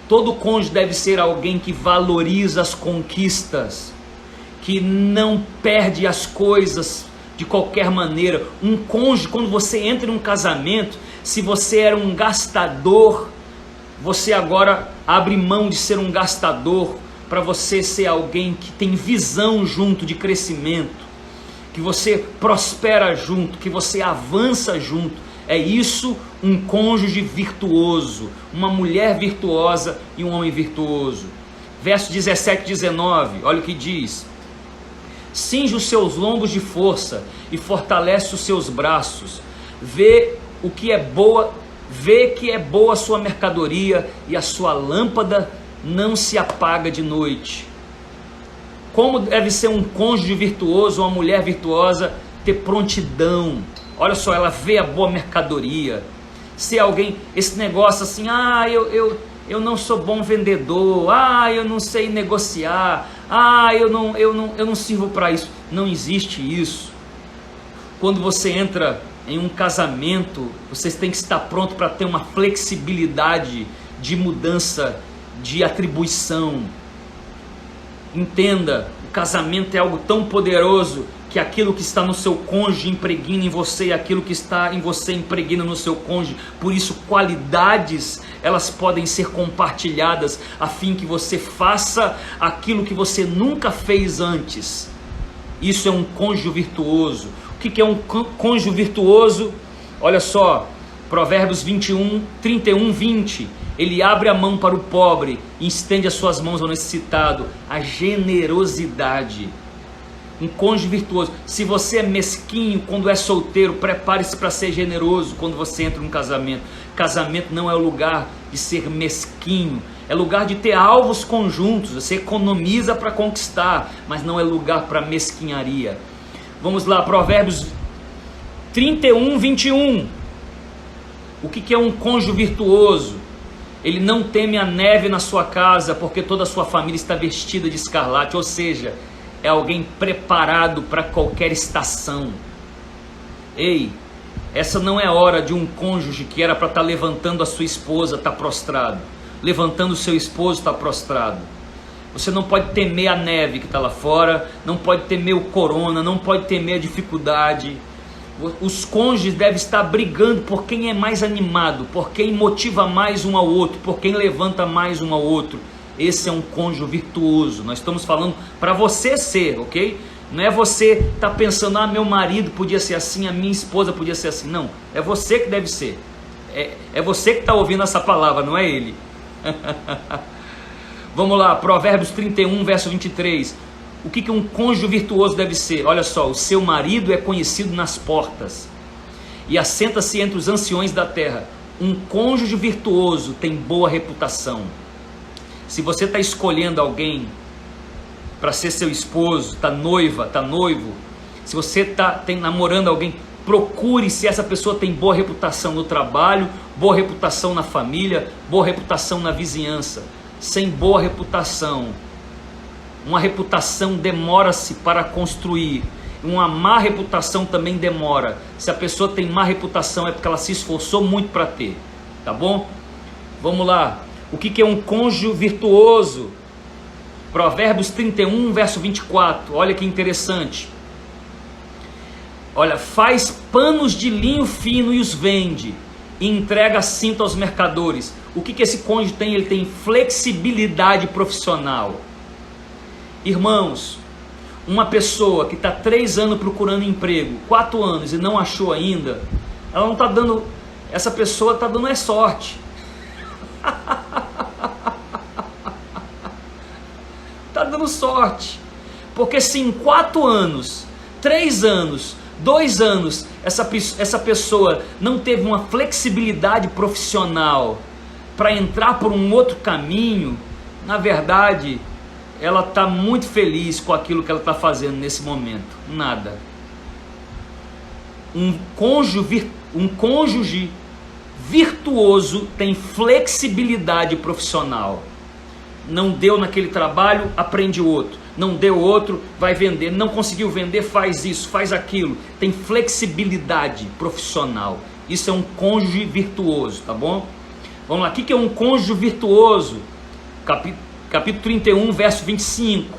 todo cônjuge deve ser alguém que valoriza as conquistas, que não perde as coisas de qualquer maneira. Um cônjuge, quando você entra em um casamento, se você era um gastador, você agora abre mão de ser um gastador para você ser alguém que tem visão junto de crescimento, que você prospera junto, que você avança junto. É isso um cônjuge virtuoso, uma mulher virtuosa e um homem virtuoso. Verso 17 e 19, olha o que diz: cinge os seus lombos de força e fortalece os seus braços, vê que é boa a sua mercadoria e a sua lâmpada não se apaga de noite. Como deve ser um cônjuge virtuoso, uma mulher virtuosa? Ter prontidão. Olha só, ela vê a boa mercadoria. Ser alguém, esse negócio assim, eu não sou bom vendedor, eu não sei negociar, eu não sirvo para isso. Não existe isso. Quando você entra em um casamento, vocês têm que estar pronto para ter uma flexibilidade de mudança de atribuição. Entenda, o casamento é algo tão poderoso que aquilo que está no seu cônjuge impregna em você e aquilo que está em você impregna no seu cônjuge. Por isso, qualidades, elas podem ser compartilhadas a fim que você faça aquilo que você nunca fez antes. Isso é um cônjuge virtuoso. O que é um cônjuge virtuoso? Olha só, Provérbios 21, 31, 20. Ele abre a mão para o pobre e estende as suas mãos ao necessitado. A generosidade. Um cônjuge virtuoso. Se você é mesquinho quando é solteiro, prepare-se para ser generoso quando você entra num casamento. Casamento não é o lugar de ser mesquinho. É lugar de ter alvos conjuntos. Você economiza para conquistar, mas não é lugar para mesquinharia. Vamos lá, Provérbios 31, 21. O que é um cônjuge virtuoso? Ele não teme a neve na sua casa, porque toda a sua família está vestida de escarlate. Ou seja, é alguém preparado para qualquer estação. Ei, essa não é hora de um cônjuge que era para estar levantando a sua esposa, está prostrado. Levantando o seu esposo, está prostrado. Você não pode temer a neve que está lá fora, não pode temer o corona, não pode temer a dificuldade. Os cônjuges devem estar brigando por quem é mais animado, por quem motiva mais um ao outro, por quem levanta mais um ao outro. Esse é um cônjuge virtuoso. Nós estamos falando para você ser, ok? Não é você estar pensando, meu marido podia ser assim, a minha esposa podia ser assim. Não, é você que deve ser. É você que está ouvindo essa palavra, não é ele. Vamos lá, Provérbios 31, verso 23. O que um cônjuge virtuoso deve ser? Olha só, o seu marido é conhecido nas portas e assenta-se entre os anciões da terra. Um cônjuge virtuoso tem boa reputação. Se você está escolhendo alguém para ser seu esposo, está noiva, está noivo, se você está namorando alguém, procure se essa pessoa tem boa reputação no trabalho, boa reputação na família, boa reputação na vizinhança. Sem boa reputação, uma reputação demora-se para construir, uma má reputação também demora. Se a pessoa tem má reputação é porque ela se esforçou muito para ter, tá bom? Vamos lá, O que é um cônjuge virtuoso? Provérbios 31, verso 24, olha que interessante. Olha, faz panos de linho fino e os vende, e entrega cinto aos mercadores. O que esse cônjuge tem? Ele tem flexibilidade profissional. Irmãos, uma pessoa que está 3 anos procurando emprego, 4 anos e não achou ainda, ela não está dando, essa pessoa está dando sorte. Está dando sorte, porque se em 4 anos, 3 anos, 2 anos, essa pessoa não teve uma flexibilidade profissional para entrar por um outro caminho, na verdade, ela está muito feliz com aquilo que ela está fazendo nesse momento. Nada. Um cônjuge virtuoso tem flexibilidade profissional. Não deu naquele trabalho, aprende outro. Não deu outro, vai vender. Não conseguiu vender, faz isso, faz aquilo. Tem flexibilidade profissional. Isso é um cônjuge virtuoso, tá bom? Vamos lá, o que é um cônjuge virtuoso? Capítulo 31, verso 25.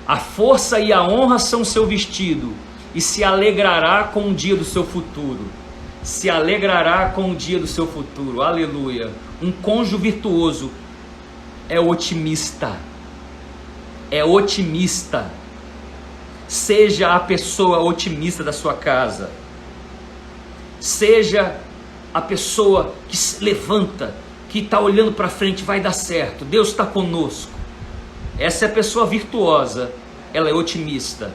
A força e a honra são seu vestido, e se alegrará com o dia do seu futuro. Se alegrará com o dia do seu futuro. Aleluia. Um cônjuge virtuoso é otimista. É otimista. Seja a pessoa otimista da sua casa. Seja a pessoa que se levanta, que está olhando para frente, vai dar certo, Deus está conosco. Essa é a pessoa virtuosa, ela é otimista.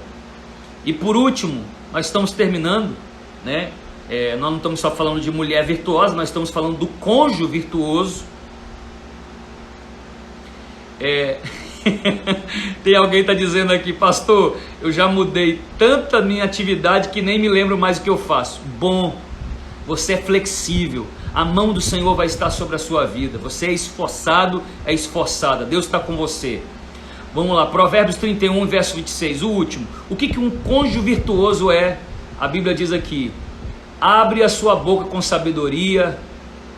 E por último, nós estamos terminando, né? Nós não estamos só falando de mulher virtuosa, nós estamos falando do cônjuge virtuoso. Tem alguém que está dizendo aqui, pastor, eu já mudei tanta minha atividade que nem me lembro mais o que eu faço. Bom, você é flexível, a mão do Senhor vai estar sobre a sua vida, você é esforçado, é esforçada, Deus está com você. Vamos lá, Provérbios 31, verso 26, o último. O que um cônjuge virtuoso é? A Bíblia diz aqui: abre a sua boca com sabedoria,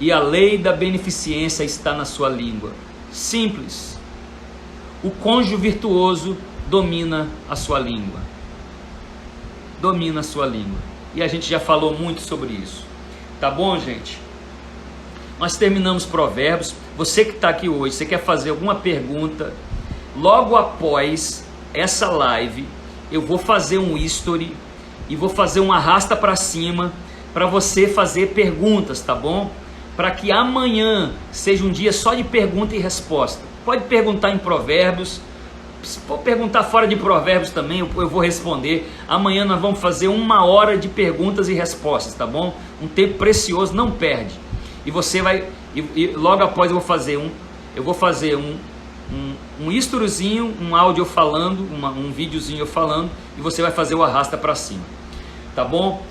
e a lei da beneficência está na sua língua. Simples. O cônjuge virtuoso domina a sua língua. Domina a sua língua. E a gente já falou muito sobre isso. Tá bom, gente? Nós terminamos Provérbios. Você que está aqui hoje, você quer fazer alguma pergunta? Logo após essa live, eu vou fazer um history e vou fazer um arrasta para cima para você fazer perguntas, tá bom? Para que amanhã seja um dia só de pergunta e resposta. Pode perguntar em Provérbios, se for perguntar fora de Provérbios também, eu vou responder. Amanhã nós vamos fazer 1 hora de perguntas e respostas, tá bom? Um tempo precioso, não perde. E você vai, e logo após eu vou fazer um historyzinho, um áudio eu falando, um videozinho eu falando, e você vai fazer o arrasta para cima, tá bom?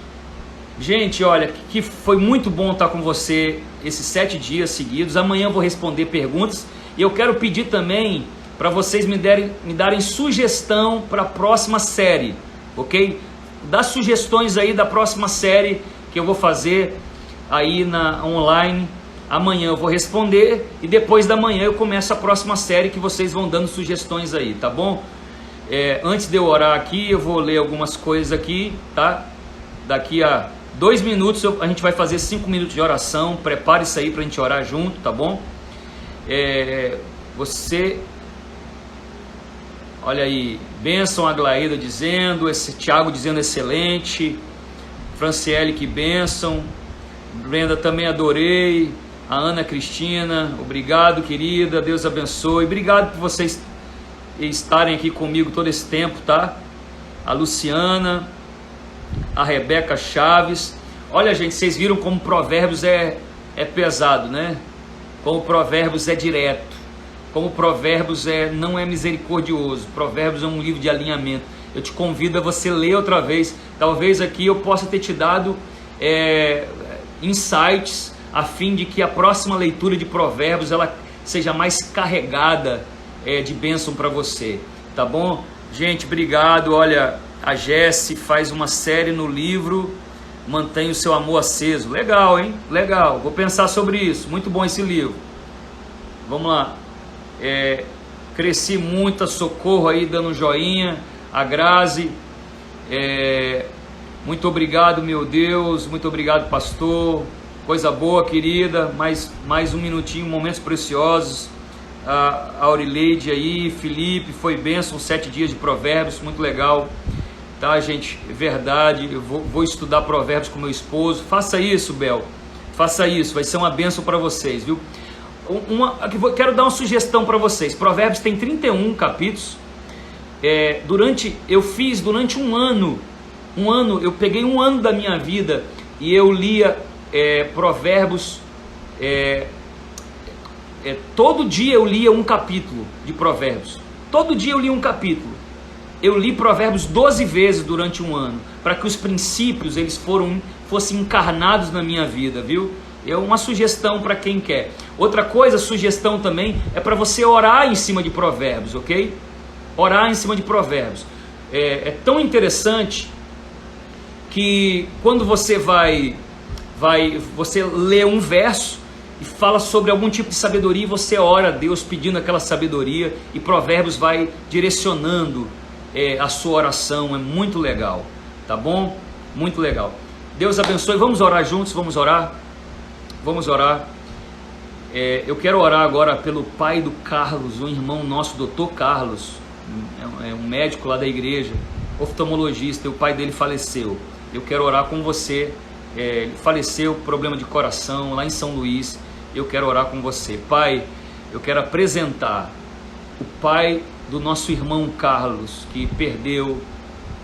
Gente, olha, que foi muito bom estar com você esses 7 dias seguidos. Amanhã eu vou responder perguntas, e eu quero pedir também para vocês me darem sugestão para a próxima série, ok? Dá sugestões aí da próxima série que eu vou fazer aí online. Amanhã eu vou responder e depois da manhã eu começo a próxima série que vocês vão dando sugestões aí, tá bom? Antes de eu orar aqui, eu vou ler algumas coisas aqui, tá? Daqui a 2 minutos a gente vai fazer 5 minutos de oração. Prepare isso aí pra gente orar junto, tá bom? Olha aí, bênção, Aglaída dizendo, Tiago dizendo excelente, Franciele, que bênção, Brenda, também adorei, a Ana Cristina, obrigado, querida, Deus abençoe, obrigado por vocês estarem aqui comigo todo esse tempo, tá? A Luciana, a Rebeca Chaves. Olha, gente, vocês viram como Provérbios é pesado, né? Como Provérbios é direto, como Provérbios não é misericordioso. Provérbios é um livro de alinhamento. Eu te convido a você ler outra vez. Talvez aqui eu possa ter te dado insights a fim de que a próxima leitura de Provérbios ela seja mais carregada de bênção para você, tá bom? Gente, obrigado. Olha, a Jessie faz uma série no livro Mantenha o Seu Amor Aceso. Legal, hein? Legal, vou pensar sobre isso. Muito bom esse livro. Vamos lá. Cresci muito, a Socorro aí dando um joinha, a Grazi, muito obrigado, meu Deus, muito obrigado, pastor, coisa boa, querida, mais um minutinho, momentos preciosos. A Aurileide aí, Felipe, foi bênção, 7 dias de provérbios, muito legal, tá, gente, verdade. Eu vou estudar provérbios com meu esposo. Faça isso, Bel, faça isso, vai ser uma bênção para vocês, viu? Quero dar uma sugestão para vocês. Provérbios tem 31 capítulos. Eu fiz durante um ano, eu peguei um ano da minha vida e eu lia Provérbios. Todo dia eu lia um capítulo de Provérbios. Todo dia eu lia um capítulo. Eu li Provérbios 12 vezes durante um ano, para que os princípios fossem encarnados na minha vida, viu? É uma sugestão para quem quer. Outra coisa, sugestão também, é para você orar em cima de Provérbios, ok? Orar em cima de Provérbios. É tão interessante que quando você você lê um verso e fala sobre algum tipo de sabedoria, e você ora a Deus pedindo aquela sabedoria, e Provérbios vai direcionando a sua oração. É muito legal, tá bom? Muito legal. Deus abençoe. Vamos orar juntos, vamos orar. Vamos orar. Eu quero orar agora pelo pai do Carlos, um irmão nosso, doutor Carlos, um médico lá da igreja, oftalmologista, e o pai dele faleceu. Eu quero orar com você. Ele faleceu, problema de coração, lá em São Luís. Eu quero orar com você. Pai, eu quero apresentar o pai do nosso irmão Carlos,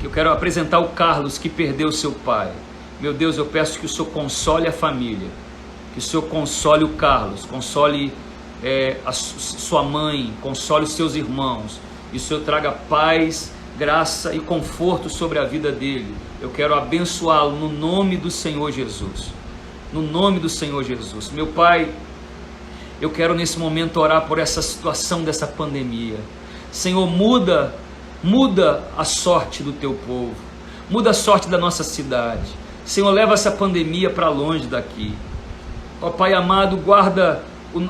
eu quero apresentar o Carlos que perdeu seu pai. Meu Deus, eu peço que o Senhor console a família, que o Senhor console o Carlos, console a sua mãe, console os seus irmãos, e o Senhor traga paz, graça e conforto sobre a vida dele. Eu quero abençoá-lo no nome do Senhor Jesus, no nome do Senhor Jesus. Meu Pai, eu quero nesse momento orar por essa situação dessa pandemia. Senhor, muda a sorte do teu povo, muda a sorte da nossa cidade. Senhor, leva essa pandemia para longe daqui. Ó Pai amado, guarda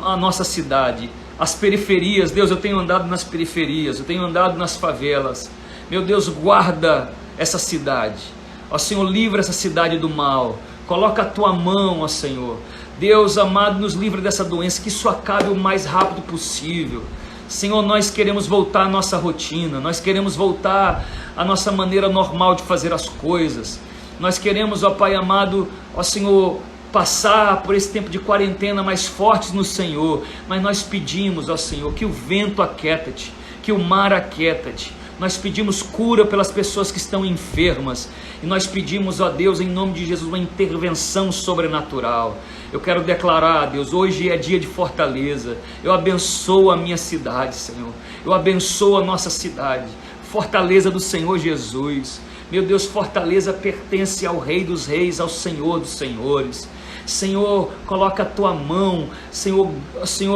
a nossa cidade, as periferias. Deus, eu tenho andado nas periferias, eu tenho andado nas favelas. Meu Deus, guarda essa cidade. Ó Senhor, livra essa cidade do mal. Coloca a tua mão, ó Senhor. Deus amado, nos livra dessa doença, que isso acabe o mais rápido possível. Senhor, nós queremos voltar à nossa rotina, nós queremos voltar à nossa maneira normal de fazer as coisas. Nós queremos, ó Pai amado, ó Senhor, passar por esse tempo de quarentena mais fortes no Senhor. Mas nós pedimos, ó Senhor, que o vento aquieta-te, que o mar aquieta-te. Nós pedimos cura pelas pessoas que estão enfermas. E nós pedimos, ó Deus, em nome de Jesus, uma intervenção sobrenatural. Eu quero declarar, Deus, hoje é dia de Fortaleza. Eu abençoo a minha cidade, Senhor. Eu abençoo a nossa cidade. Fortaleza do Senhor Jesus. Meu Deus, Fortaleza pertence ao Rei dos Reis, ao Senhor dos Senhores. Senhor, coloca a tua mão, Senhor,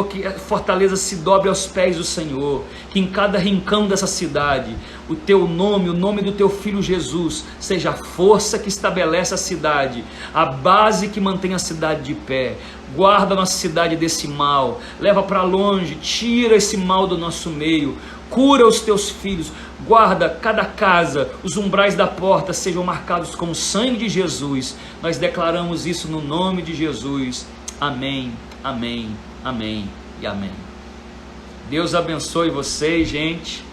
que a Fortaleza se dobre aos pés do Senhor, que em cada rincão dessa cidade, o teu nome, o nome do teu Filho Jesus, seja a força que estabelece a cidade, a base que mantém a cidade de pé. Guarda a nossa cidade desse mal, leva para longe, tira esse mal do nosso meio, cura os teus filhos, guarda cada casa, os umbrais da porta sejam marcados com o sangue de Jesus. Nós declaramos isso no nome de Jesus. Amém, amém, amém e amém. Deus abençoe vocês, gente.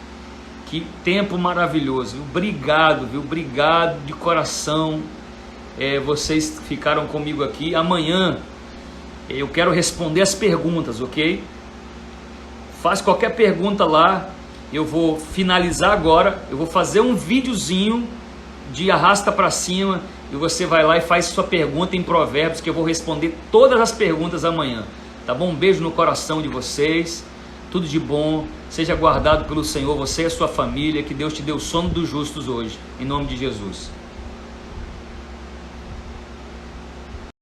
Que tempo maravilhoso. Obrigado, viu? Obrigado de coração. Vocês ficaram comigo aqui. Amanhã eu quero responder as perguntas, ok? Faz qualquer pergunta lá. Eu vou finalizar agora, eu vou fazer um videozinho de arrasta para cima e você vai lá e faz sua pergunta em Provérbios, que eu vou responder todas as perguntas amanhã, tá bom? Um beijo no coração de vocês, tudo de bom, seja guardado pelo Senhor, você e a sua família, que Deus te dê o sono dos justos hoje, em nome de Jesus.